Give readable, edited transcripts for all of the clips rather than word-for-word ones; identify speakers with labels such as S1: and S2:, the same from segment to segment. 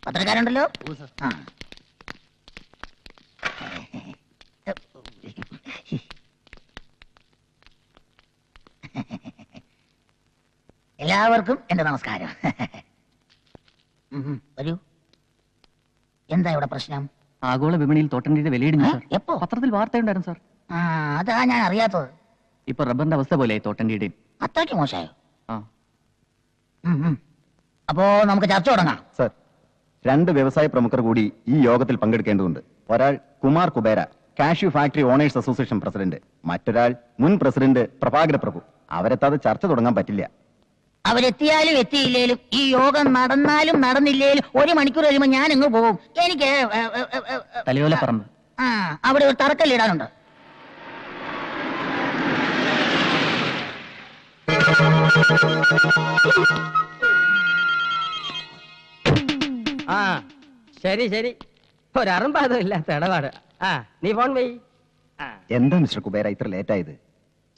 S1: പത്രക്കാരുണ്ടല്ലോ. എല്ലാവർക്കും എന്റെ നമസ്കാരം. വരൂ. എന്താ ഇവിടെ പ്രശ്നം?
S2: ആഗോള വിപണിയിൽ തോട്ടണ്ടിയുടെ വിലയിടിഞ്ഞു സാർ.
S1: എപ്പോ?
S2: പത്രത്തിൽ വാർത്തയുണ്ടായിരുന്നു സാർ.
S1: അതാ ഞാൻ അറിയാത്തത്.
S2: ഇപ്പൊ റബ്ബറിന്റെ അവസ്ഥ പോലെയായി തോട്ടണ്ടിയുടെയും.
S1: അത്രയ്ക്ക് മോശമായോ?
S2: ആ.
S1: അപ്പോ നമുക്ക് ചർച്ച തുടങ്ങാം.
S3: സർ, 2 വ്യവസായ പ്രമുഖർ കൂടി ഈ യോഗത്തിൽ പങ്കെടുക്കേണ്ടതുണ്ട്. ഒരാൾ Kumar Kubera, cashew factory owners association president. മറ്റൊരാൾ മുൻ പ്രസിഡന്റ് പ്രഭാകര പ്രഭു. അവരെത്താതെ ചർച്ച തുടങ്ങാൻ പറ്റില്ല.
S1: അവരെത്തിയാലും എത്തിയില്ലേലും ഈ യോഗം നടന്നാലും നടന്നില്ലേലും 1 മണിക്കൂർ കഴിയുമ്പോൾ ഞാൻ അങ്ങ് പോകും. എനിക്ക്
S2: തലയോലപ്പറമ്പ്
S1: അവിടെ ഒരു തറക്കല്ലിടാനുണ്ട്.
S4: ശരി ശരി, ഒരറുമ്പാതമില്ലാത്ത ഇടപാട്. നീ ഫോൺ പോയി.
S3: എന്താ മിസ്റ്റർ കുബേര ഇത്ര ലേറ്റ് ആയത്?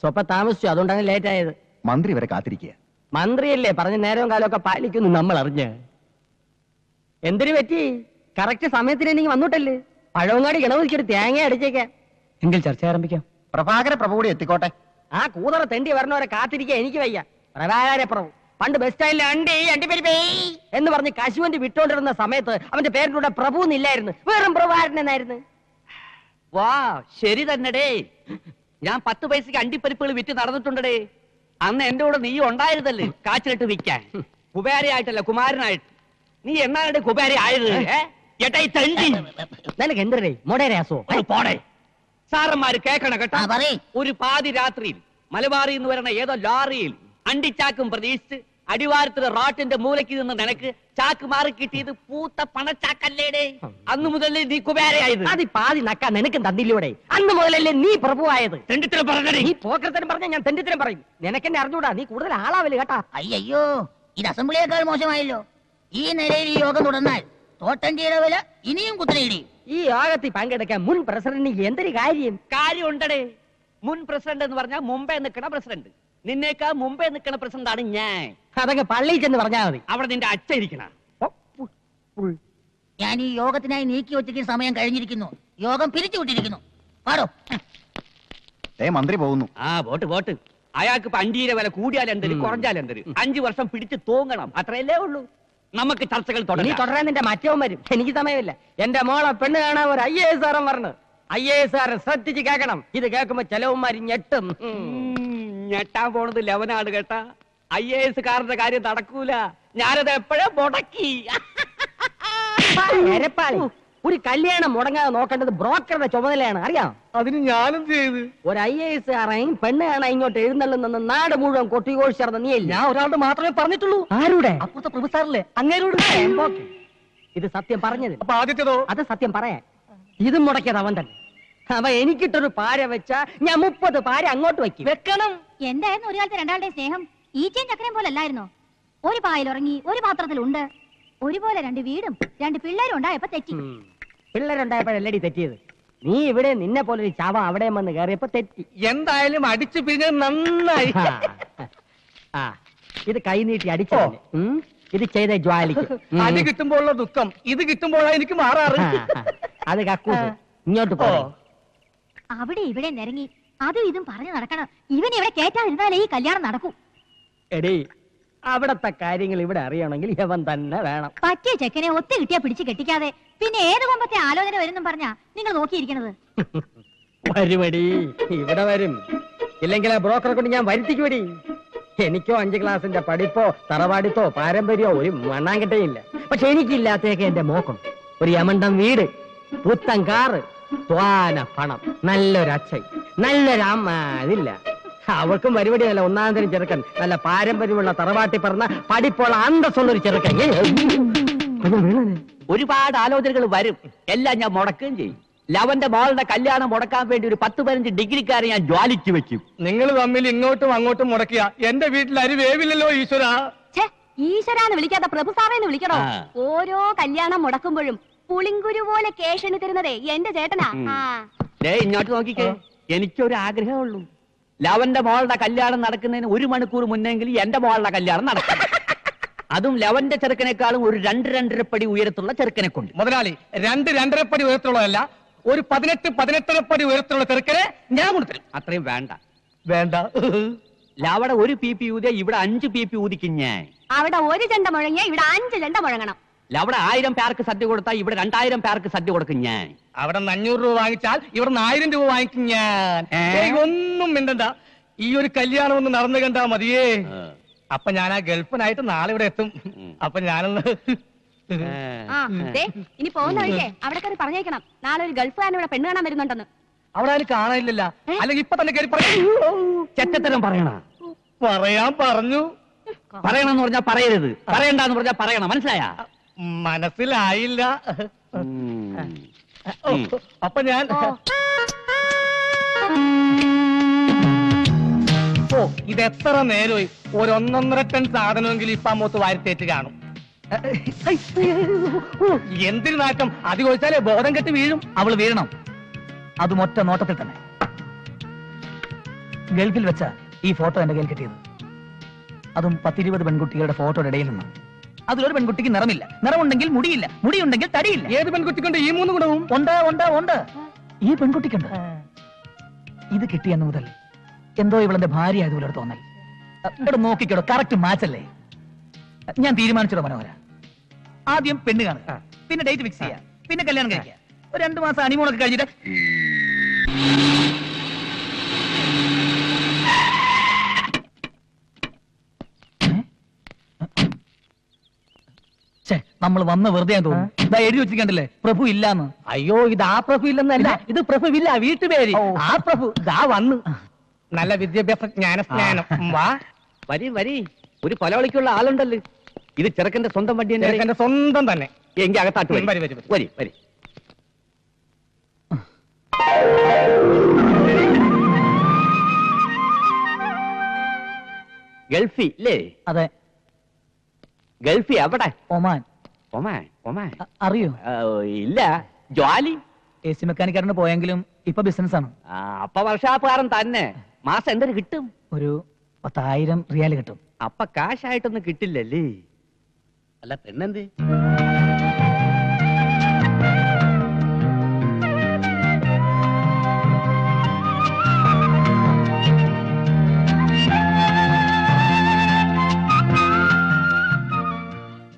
S4: സ്വപ്പം താമസിച്ചു, അതുകൊണ്ടാണ് ലേറ്റ് ആയത്.
S3: മന്ത്രി വരെ കാത്തിരിക്കുക.
S4: മന്ത്രിയല്ലേ പറഞ്ഞ നേരവും കാലമൊക്കെ പാലിക്കുന്നു നമ്മൾ അറിഞ്ഞ്. എന്തിനു പറ്റി? കറക്റ്റ് സമയത്തിന് എനിക്ക് വന്നിട്ടല്ലേ. പഴവങ്ങാടി ഗണപതിക്കൊരു തേങ്ങ അടിച്ചേക്കാം.
S2: എങ്കിൽ ചർച്ച ആരംഭിക്കാം.
S3: പ്രഭാകര പ്രഭു കൂടി എത്തിക്കോട്ടെ.
S4: ആ കൂതറ തെണ്ടി വരണവരെ കാത്തിരിക്കാൻ എനിക്ക് വയ്യ. പ്രഭാകര പ്രഭു പണ്ട് ബസ് സ്റ്റാൻഡിൽ അണ്ടിപ്പരിപ്പേ എന്ന് പറഞ്ഞ് കശുവണ്ടി വിട്ടോണ്ടിരുന്ന സമയത്ത് അവന്റെ പേരിന്റെ കൂടെ പ്രഭു എന്നില്ലായിരുന്നു, വെറും പ്രഭാകരൻ എന്നായിരുന്നു.
S5: വാ, ശരി തന്നെടേ. ഞാൻ 10 പൈസക്ക് അണ്ടിപ്പരിപ്പുകൾ വിറ്റ് നടന്നിട്ടുണ്ടേ. അന്ന് എന്റെ കൂടെ നീ ഉണ്ടായിരുന്നല്ലേ കാച്ചിലിട്ട് വിൽക്കാൻ. കുബേരയായിട്ടല്ല, കുമാരനായിട്ട്. നീ എന്നാണ് കുബേര ആയത്?
S4: നിനക്ക് എന്തരേ മൊടേരാസോ?
S5: പോടെ. സാറന്മാര് കേക്കണ കേട്ടോ. ഒരു പാതി രാത്രിയിൽ മലബാറിൽ നിന്ന് വരണ ഏതോ ലോറിയിൽ അണ്ടിച്ചാക്കും പ്രതീക്ഷിച്ച് അടിവാരത്തിലെ റോട്ടിന്റെ മൂലയ്ക്ക് നിന്ന് നിനക്ക് ചാക്ക് മാറി കിട്ടിയത് പൂത്ത പണച്ചാക്കല്ലേടേ. അന്ന് മുതലേ നീ കുബേരയായത്.
S4: അത് പാതി നക്കാ നിനക്കും തന്നില്ലൂടെ? അന്ന് മുതലല്ലേ നീ പ്രഭുവായത്?
S5: തെണ്ടിത്തരം പറഞ്ഞേ.
S4: നീ പോക്കരത്തരം പറഞ്ഞ ഞാൻ തെണ്ടിത്തരം പറയും. നിനക്കെന്നെ അറിഞ്ഞൂടാ, നീ കൂടുതൽ ആളാവില്ല കേട്ടാ.
S1: അയ്യോ, ഇത് അസംബ്ലിയേക്കാൾ മോശമായല്ലോ. ഈ നിലയിൽ ഈ യോഗം തുടർന്നാൽ തോട്ടണ്ടിയുടെ വില ഇനിയും കുത്തനെയിടിയും.
S4: ഈ യോഗത്തിൽ പങ്കെടുക്കാൻ മുൻ പ്രസിഡന്റിന് എന്തൊരു
S5: കാര്യം ഉണ്ടടേ. മുൻ പ്രസിഡന്റ് എന്ന് പറഞ്ഞാൽ മുമ്പേ നിൽക്കണ പ്രസിഡന്റ്. നിന്നേക്കാ മുമ്പേ നിൽക്കണ പ്രസിഡന്റാണ് ഞാൻ.
S4: അതൊക്കെ പള്ളിയിൽ ചെന്ന് പറഞ്ഞാൽ മതി.
S5: അവിടെ നിന്റെ അച്ഛൻ ഇരിക്കണ.
S1: ഞാൻ ഈ യോഗത്തിനായി നീക്കി വെച്ചിട്ട് സമയം കഴിഞ്ഞിരിക്കുന്നു. യോഗം പിരിച്ചുവിട്ടിരിക്കുന്നു. പാടോ.
S3: മന്ത്രി പോകുന്നു.
S5: വോട്ട്. അയാൾക്ക് ഇപ്പൊ അണ്ടിയുടെ വില കൂടിയാലെന്തര് കുറഞ്ഞാലെന്തര് 5 വർഷം പിടിച്ച് തൂങ്ങണം, അത്രയല്ലേ ഉള്ളൂ. നമുക്ക് ചർച്ചകൾ
S4: തുടരാൻ നിന്റെ മറ്റവൻ വരും. എനിക്ക് സമയമില്ല. എന്റെ മോളെ പെണ്ണ് കാണാൻ ഒരു IAS പറഞ്ഞു. IAS ശ്രദ്ധിച്ച് കേൾക്കണം. ഇത് കേൾക്കുമ്പോ ചെലവന്മാര് ഞെട്ടും.
S5: ഞെട്ടാൻ പോണത് ലവനാണ് കേട്ടാ. IAS കാരന്റെ കാര്യം നടക്കൂല. ഞാനത് എപ്പോഴേ മുടക്കി.
S4: ഒരു കല്യാണം മുടങ്ങാതെ നോക്കേണ്ടത് ബ്രോക്കറുടെ ചുമതലയാണ്, അറിയാം.
S6: അതിന് ഞാനും ചെയ്ത്
S4: ഒരു IAS കാരൻ പെണ്ണ് കാണാൻ ഇങ്ങോട്ട് എഴുന്നള്ളുന്ന നാട് മുഴുവൻ കൊട്ടിഘോഷിച്ചറിഞ്ഞ നീ. ഞാൻ ഒരാളുടെ മാത്രമേ പറഞ്ഞിട്ടുള്ളൂ. ആരുടെ? അപ്പുറത്തെ പ്രൊഫസറിലെ അങ്ങേരോട്. ഇത് സത്യം പറഞ്ഞത്.
S6: അപ്പൊ ആദ്യത്തേതോ?
S4: അത് സത്യം പറയാൻ. ഇതും മുടക്കിയത് അവൻ തന്നെ. അവ എനിക്കിട്ടൊരു പാര വെച്ചാ ഞാൻ 30 പാര അങ്ങോട്ട് വെക്കണം.
S7: എന്തായിരുന്നു ഒരു കാലത്ത് രണ്ടാളുടെ സ്നേഹം? ഈച്ചയും ചക്കരയും പോലെ അല്ലായിരുന്നോ? ഒരു പായിൽ ഉറങ്ങി, ഒരു പാത്രത്തിലുണ്ട്. ഒരുപോലെ 2 വീടും 2 പിള്ളേരും ഉണ്ടായപ്പോ തെറ്റി.
S4: പിള്ളേരുണ്ടായപ്പോഴല്ലടി തെറ്റിയത്. നീ ഇവിടെ നിന്നെ പോലെ ഒരു ചാവ അവിടെ വന്ന് കയറിയപ്പോ തെറ്റി.
S6: എന്തായാലും അടിച്ചു പിരിഞ്ഞ നന്നായി.
S4: ഇത് കൈനീട്ടി അടിച്ചോ? ഇത് ചെയ്ത ജ്വാലിക്ക്.
S6: അടി കിട്ടുമ്പോഴുള്ള ദുഃഖം ഇത് കിട്ടുമ്പോഴാണ് എനിക്ക് മാറാറ്.
S4: അത് കക്കൂസ്. ഇങ്ങോട്ട് പോ.
S7: അവിടെ ഇവിടെ നിരങ്ങി അതും ഇതും പറഞ്ഞു നടക്കണം. ഇവൻ ഇവിടെ കേറ്റാതിരുന്നാലേ ഈ കല്യാണം നടക്കൂ.
S4: എടീ, അവിടത്തെ കാര്യങ്ങൾ ഇവിടെ അറിയണമെങ്കിൽ ഇവൻ തന്നെ വേണം.
S7: പറ്റിയ ചെക്കനെ ഒത്തു കിട്ടിയാ പിടിച്ച് കെട്ടിക്കാതെ പിന്നെ ഏത് കൊമ്പത്തെ ആലോചന വരുന്നും പറഞ്ഞാ നിങ്ങൾ നോക്കിയിരിക്കണത്.
S4: വരുമടി, ഇവിടെ വരും. ഇല്ലെങ്കിൽ ആ ബ്രോക്കറെ കൊണ്ട് ഞാൻ വരുത്തിക്കുവടി. എനിക്കോ 5 ക്ലാസിന്റെ പഠിപ്പോ തറവാടിത്തോ പാരമ്പര്യമോ ഒരു മണ്ണാങ്കട്ടയില്ല. പക്ഷെ എനിക്കില്ലാത്തേക്ക് എന്റെ മോക്കം. ഒരു യമണ്ടം വീട്, പുത്തൻ കാറ്, ത്വാന പണം, നല്ലൊരച്ഛൻ, നല്ലൊരു അമ്മ. അതില്ല. അവൾക്കും പരിപാടി നല്ല 1-ാം തരം ചെറുക്കൻ, നല്ല പാരമ്പര്യമുള്ള തറവാട്ടി പറഞ്ഞ പഠിപ്പുള്ള അന്തസ്സുള്ളൊരു ചെറുക്കൻ.
S5: ഒരുപാട് ആലോചനകൾ വരും. എല്ലാം ഞാൻ മുടക്കുകയും ചെയ്യും. ലവന്റെ മോളുടെ കല്യാണം മുടക്കാൻ വേണ്ടി ഒരു 10-15 ഡിഗ്രിക്കാരെ ഞാൻ ജ്വാലിക്ക് വെക്കും.
S6: നിങ്ങൾ തമ്മിൽ ഇങ്ങോട്ടും അങ്ങോട്ടും മുടക്കിയ എന്റെ വീട്ടിൽ അരി വേവില്ലല്ലോ ഈശ്വര.
S7: ഈശ്വരാന്ന് വിളിക്കാത്ത പ്രഭു സാറേന്ന് വിളിക്കണോ? ഓരോ കല്യാണം മുടക്കുമ്പോഴും പുളിങ്കുരു പോലെ കേഷണി തരുന്നതേ എന്റെ ചേട്ടനാ.
S5: ഇങ്ങോട്ട് നോക്കിക്കേ. എനിക്കൊരു ആഗ്രഹമുള്ളൂ. ലവന്റെ മോളുടെ കല്യാണം നടക്കുന്നതിന് 1 മണിക്കൂർ മുന്നെങ്കിലും എന്റെ മോളുടെ കല്യാണം നടക്കും. അതും ലവന്റെ ചെറുക്കനേക്കാളും ഒരു 2-2.5 പടി ഉയരത്തുള്ള ചെറുക്കനെ കൊണ്ട്.
S6: മുതലാളി 2-2.5 പടി ഉയരത്തുള്ളതല്ല, ഒരു 18-18.5 പടി ഉയരത്തുള്ള ചെറുക്കനെ ഞാൻ കൊടുത്തില്ല.
S5: അത്രയും വേണ്ട.
S6: വേണ്ട.
S5: ലവടെ 1 PP ഊതിയ ഇവിടെ 5 PP ഊതിക്കും ഞാൻ.
S7: അവിടെ 1 ചെണ്ട മുഴങ്ങിയ ഇവിടെ 5 ചെണ്ട മുഴങ്ങണം.
S5: ലവടെ 1000 പേർക്ക് സദ്യ കൊടുത്താൽ ഇവിടെ 2000 പേർക്ക് സദ്യ കൊടുക്കും ഞാൻ.
S6: അവിടെ 500 രൂപ വാങ്ങിച്ചാൽ ഇവിടെ 1000 രൂപ വാങ്ങിക്കും ഞാൻ. ഒന്നും മിണ്ടണ്ട, ഈ ഒരു കല്യാണം ഒന്ന് നടന്നു കണ്ടാ മതിയേ. അപ്പൊ ഞാൻ ആ ഗൾഫിനായിട്ട് നാളെ ഇവിടെ എത്തും. അപ്പൊ ഞാനൊന്ന്
S7: ഇനി പോകുന്ന വഴിക്കേ അവിടെ കയറി പറഞ്ഞേക്കണം, നാളെ ഒരു ഗൾഫുകാരൻ ഇവിടെ പെണ്ണ് കാണാൻ വരുന്നുണ്ടെന്ന്.
S6: അവിടെ ആരും കാണാനില്ലല്ല, അല്ലെങ്കിൽ ഇപ്പൊ തന്നെ കയറി
S5: ചെറ്റത്തരം പറയണ.
S6: പറയാൻ പറഞ്ഞു.
S5: പറയണമെന്ന് പറഞ്ഞാൽ പറയരുത്, പറയണ്ടെന്ന് പറഞ്ഞാൽ പറയണം. മനസ്സിലായ?
S6: മനസ്സിലായില്ല. അപ്പൊ ഞാൻ ഇത് എത്ര നേരമായി, ഒരു 1.5 ടൺ സാധനമെങ്കിലും ഇപ്പൊ അമ്മൂത്ത് വാരിത്തേറ്റ് കാണും. എന്തിനു നാറ്റം, അത് ചോദിച്ചാലേ ബോധം കെട്ട് വീഴും.
S2: അവള് വീഴണം, അതും ഒറ്റ നോട്ടത്തിൽ തന്നെ. ഗൾഫിൽ വെച്ച ഈ ഫോട്ടോ എന്റെ കയ്യിൽ കിട്ടിയത്, അതും 10-20 പെൺകുട്ടികളുടെ ഫോട്ടോയുടെ ഇടയിൽ നിന്ന്. അതിലൊരു പെൺകുട്ടിക്ക് നിറമില്ല, നിറമുണ്ടെങ്കിൽ മുടിയില്ല, മുടിയുണ്ടെങ്കിൽ തടിയില്ല.
S6: ഏത് പെൺകുട്ടിക്കുണ്ട് ഈ 3 ഗുണവും?
S2: ഉണ്ട് ഉണ്ട് ഉണ്ട്, ഈ പെൺകുട്ടിക്കുണ്ട്. ഇത് കിട്ടിയെന്ന് മുതൽ എന്തോ ഇവളെന്റെ ഭാര്യ ആയതുപോലെ ഒരു തോന്നൽ. ഇവിടെ നോക്കിക്കോടോ, കറക്റ്റ് മാച്ച് അല്ലേ? ഞാൻ തീരുമാനിച്ചോ മനോഹര, ആദ്യം പെണ്ണ് കാണുക, പിന്നെ ഡേറ്റ് ഫിക്സ് ചെയ്യുക, പിന്നെ കല്യാണം കഴിക്കുക. ഒരു 2 മാസം ഹണിമൂണൊക്കെ കഴിഞ്ഞിട്ട് നമ്മൾ വന്ന് വെറുതെ തോന്നുന്നു. എഴുതി വെച്ചിരിക്കണ്ടല്ലേ പ്രഭു ഇല്ലാന്ന്.
S4: അയ്യോ, ഇത് ആ പ്രഭു ഇല്ലെന്നല്ല, ഇത് പ്രഭുവില്ല, വീട്ടുപേര്. ആ പ്രഭു ദാ വന്ന്.
S6: നല്ല വിദ്യാഭ്യാസ ജ്ഞാനം. വാ
S5: വരി വരി, ഒരു കൊലവിളിക്കുള്ള ആളുണ്ടല്ലോ. ഇത് ചെറുക്കന്റെ സ്വന്തം വണ്ടി തന്നെ.
S6: എന്റെ സ്വന്തം തന്നെ.
S5: എങ്കിൽ അകത്താട്ട്
S6: വരി, വരി, വരി.
S5: വരി വരി. ഗൾഫി അല്ലേ?
S2: അതെ.
S5: ഗൾഫി എവിടെ?
S2: ഒമാൻ.
S5: ഒമാൻ? ഒമാൻ
S2: അറിയോ?
S5: ഇല്ല. ജോലി
S2: AC മെക്കാനിക്കാരന് പോയെങ്കിലും ഇപ്പൊ ബിസിനസ് ആണ്.
S5: അപ്പൊ വർഷാപ്പുകാരൻ തന്നെ. മാസം എന്തൊരു കിട്ടും?
S2: ഒരു 10,000 റിയാൽ കിട്ടും.
S5: അപ്പൊ കാശായിട്ടൊന്നും കിട്ടില്ലല്ലേ? അല്ല പെണ്ണെന്തേ?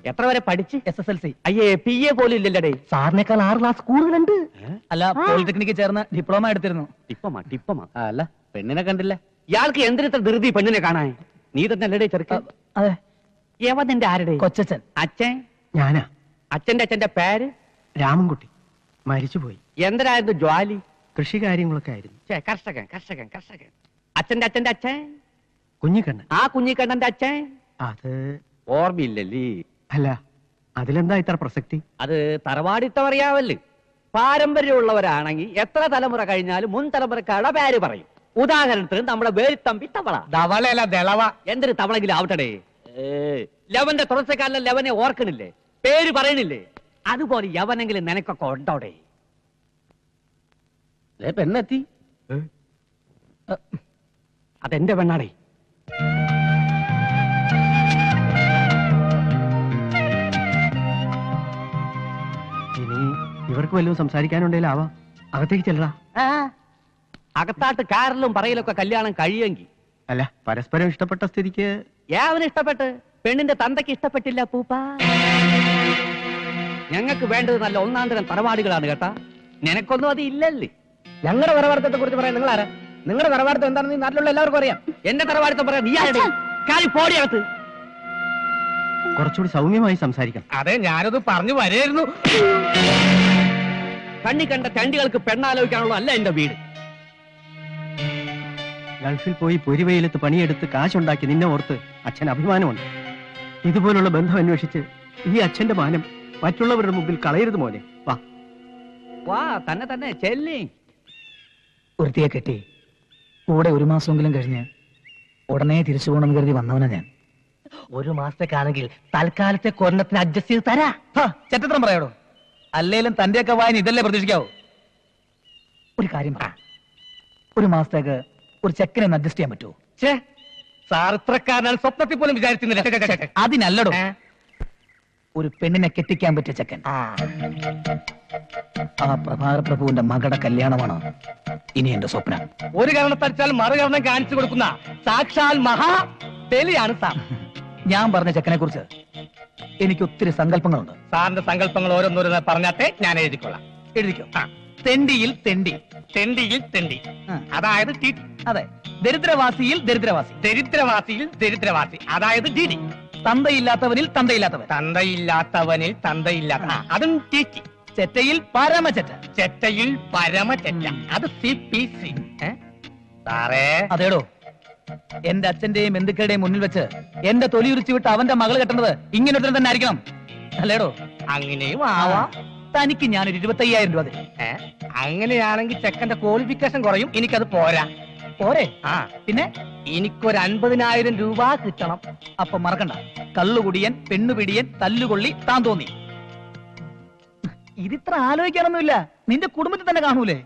S5: എത്ര വരെ പഠിച്ച്?
S2: SSLC.
S5: അയ്യേ, PA പോലും ഇല്ലല്ലേ?
S4: സാറിനേക്കാൾ 6 ക്ലാസ് കൂടുതലുണ്ട്.
S2: അല്ല, പോളിടെക്നിക്കിൽ ചേർന്ന് ഡിപ്ലോമ എടുത്തിരുന്നു.
S5: ടിപ്പമാ. അല്ല പെണ്ണിനെ കണ്ടില്ല. ഇയാൾക്ക് എന്തിനത്ര ധൃതി പെണ്ണിനെ കാണാൻ? നീ തന്നെ അല്ലടേ ചെറുക്കൻ?
S2: അതെ.
S5: യവന്റെ ആരുടെ?
S2: കൊച്ചച്ഛൻ.
S5: അച്ഛൻ?
S4: ഞാനാ.
S5: അച്ഛന്റെ പേര്?
S4: രാമൻകുട്ടി. മരിച്ചുപോയി.
S5: എന്തരായിരുന്നു ജോലി?
S4: കൃഷി കാര്യങ്ങളൊക്കെ ആയിരുന്നു.
S5: കർഷകൻ. അച്ഛന്റെ അച്ഛൻ?
S4: കുഞ്ഞിക്കണ്ണൻ.
S5: ആ കുഞ്ഞിക്കണ്ണന്റെ അച്ഛൻ?
S4: അത്
S5: ഓർമ്മയില്ലല്ലേ?
S4: അല്ല, അതിലെന്താ ഇത്ര പ്രസക്തി?
S5: അത് തറവാടിത്തം അറിയാവല്ലേ? പാരമ്പര്യമുള്ളവരാണെങ്കിൽ എത്ര തലമുറ കഴിഞ്ഞാലും മുൻ തലമുറക്കാരുടെ പേര് പറയും. ഉദാഹരണത്തിന് നമ്മുടെ വേലിത്തമ്പി തവള.
S6: ധവളയല്ല, ദളവ.
S5: എന്തൊരു തവളെങ്കിലും ആവട്ടെ. ലവന്റെ തുടർച്ചക്കാരനെ ലവനെ ഓർക്കണില്ലേ? പേര് പറയണില്ലേ? അതുപോലെ യവനെങ്കിലും നിനക്കൊക്കെ ഉണ്ടോടെ? പെണ്ണെത്തി. അതെന്റെ പെണ്ണാടേ.
S4: ഇനി ഇവർക്ക് വല്ലതും സംസാരിക്കാനുണ്ടെങ്കിലാവാം. അകത്തേക്ക് ചെല്ലടാ.
S5: അകത്താട്ട് കാറിലും പറയലൊക്കെ കല്യാണം കഴിയുമെങ്കിൽ.
S4: അല്ല, പരസ്പരം ഇഷ്ടപ്പെട്ട സ്ഥിതിക്ക്.
S5: യാവന് ഇഷ്ടപ്പെട്ട്, പെണ്ണിന്റെ തന്തയ്ക്ക് ഇഷ്ടപ്പെട്ടില്ല പൂപ്പ. ഞങ്ങൾക്ക് വേണ്ടത് നല്ല 1-ാം തരം തറവാടുകളാണ് കേട്ടാ. നിനക്കൊന്നും അത് ഇല്ലല്ലേ?
S4: ഞങ്ങളുടെ തറവാടത്തെ കുറിച്ച് പറയാൻ നിങ്ങൾ ആരാ? നിങ്ങളുടെ തറവാടത്തം എന്താണെന്ന് ഈ നാട്ടിലുള്ള എല്ലാവർക്കും അറിയാം.
S5: എന്റെ തറവാടത്തം പറയാൻ നീ ആരുടെ? കാലി പോടിയകത്ത്.
S4: കുറച്ചുകൂടി സൗമ്യമായി സംസാരിക്കണം.
S6: അതെ, ഞാനത് പറഞ്ഞു വരായിരുന്നു.
S5: കണ്ണി കണ്ട ചണ്ടികൾക്ക് പെണ്ണാലോചിക്കാനുള്ള അല്ല എന്റെ വീട്.
S4: ഗൾഫിൽ പോയി പൊരിവെയിലത്ത് പണിയെടുത്ത് കാശുണ്ടാക്കി നിന്നെ ഓർത്ത് അച്ഛൻ അഭിമാനമുണ്ട്. ഇതുപോലുള്ള ബന്ധം അന്വേഷിച്ച് ഈ അച്ഛന്റെ മാനം മറ്റുള്ളവരുടെ മുമ്പിൽ കളയരുത് മോനെ. വാ
S5: വാ, തന്നെ ചെല്ലി.
S2: ഒരുത്തിയെ കെട്ടി കൂടെ 1 മാസമെങ്കിലും കഴിഞ്ഞ് ഉടനെ തിരിച്ചു പോകണമെന്ന് കരുതി വന്നവനാ ഞാൻ.
S4: 1 മാസത്തേക്കാണെങ്കിൽ തൽക്കാലത്തെ കൊരണത്തിന് അഡ്ജസ്റ്റ് ചെയ്ത് തരാ.
S2: ചെറ്റത്രം പറയാടോ. അല്ലേലും തന്റെയൊക്കെ വായന ഇതല്ലേ പ്രതീക്ഷിക്കാവോ? ഒരു കാര്യം പറ, 1 മാസത്തേക്ക് ഒരു ചെക്കനെ ഒന്ന് അഡ്ജസ്റ്റ് ചെയ്യാൻ പറ്റുമോ?
S6: ഛേ, സാർ ഇത്രക്കാരനാണ് സ്വപ്നത്തിൽ പോലും വിചാരിക്കുന്നില്ല.
S2: അതിനല്ലടോ, ഒരു പെണ്ണിനെ കെട്ടിക്കാൻ പറ്റിയ ചെക്കൻ. ആ പ്രഭാകര പ്രഭുവിന്റെ മകളുടെ കല്യാണമാണ് ഇനി എന്റെ സ്വപ്നം.
S6: ഒരു കാരണത്തടിച്ചാൽ മറുകരണം കാണിച്ചു കൊടുക്കുന്ന സാക്ഷാൽ മഹാ ബലിയാണ് സാർ.
S2: ഞാൻ പറഞ്ഞ ചെക്കനെ കുറിച്ച് എനിക്ക് ഒത്തിരി സങ്കല്പങ്ങളുണ്ട്.
S6: സാറിന്റെ സങ്കല്പങ്ങൾ ഓരോന്നോരോന്ന് പറഞ്ഞാട്ടെ, ഞാൻ എഴുതിക്കൊള്ളാം.
S2: എഴുതിക്കോ. തെണ്ടിയിൽ തെണ്ടി,
S6: തെണ്ടിയിൽ തെണ്ടി,
S2: ആ.
S6: അതായത്
S2: അതെ. ദരിദ്രവാസിയിൽ ദരിദ്രവാസി,
S6: ദരിദ്രവാസിയിൽ ദരിദ്രവാസി, അതായത് ഡിഡി.
S2: തന്തയില്ലാത്തവനിൽ തന്തയില്ലാത്തവൻ,
S6: തന്തയില്ലാത്തവനിൽ തന്തയില്ലാത്ത, അതും ടിറ്റി.
S2: ചെറ്റയിൽ പരമചെറ്റ,
S6: ചെറ്റയിൽ പരമചെറ്റ, അത് CPC. സാറേ,
S2: അതേടോ, എന്റെ അച്ഛന്റെയും ബന്ധുക്കളുടെയും മുന്നിൽ വെച്ച് എന്റെ തൊലി ഉരിച്ചു വിട്ട് അവന്റെ മകൾ കെട്ടുന്നത് ഇങ്ങനെ ഒരുത്തൻ തന്നെ ആയിരിക്കണം, അല്ലേടോ?
S6: അങ്ങനെയും ആവാം.
S2: തനിക്ക് ഞാനൊരു 25,000 രൂപ തരും.
S6: അങ്ങനെയാണെങ്കിൽ ചെക്കന്റെ ക്വാളിഫിക്കേഷൻ കുറയും, എനിക്കത് പോരാ.
S2: പോരെ?
S6: ആ,
S2: പിന്നെ
S6: എനിക്കൊരു 50,000 രൂപ കിട്ടണം.
S2: അപ്പൊ മറക്കണ്ട, കള്ളുകുടിയൻ, പെണ്ണുപിടിയൻ, തല്ലുകൊള്ളി, താൻ തോന്നി. ഇതിത്ര ആലോചിക്കാനൊന്നുമില്ല, നിന്റെ കുടുംബത്തിൽ തന്നെ കാണൂലേ?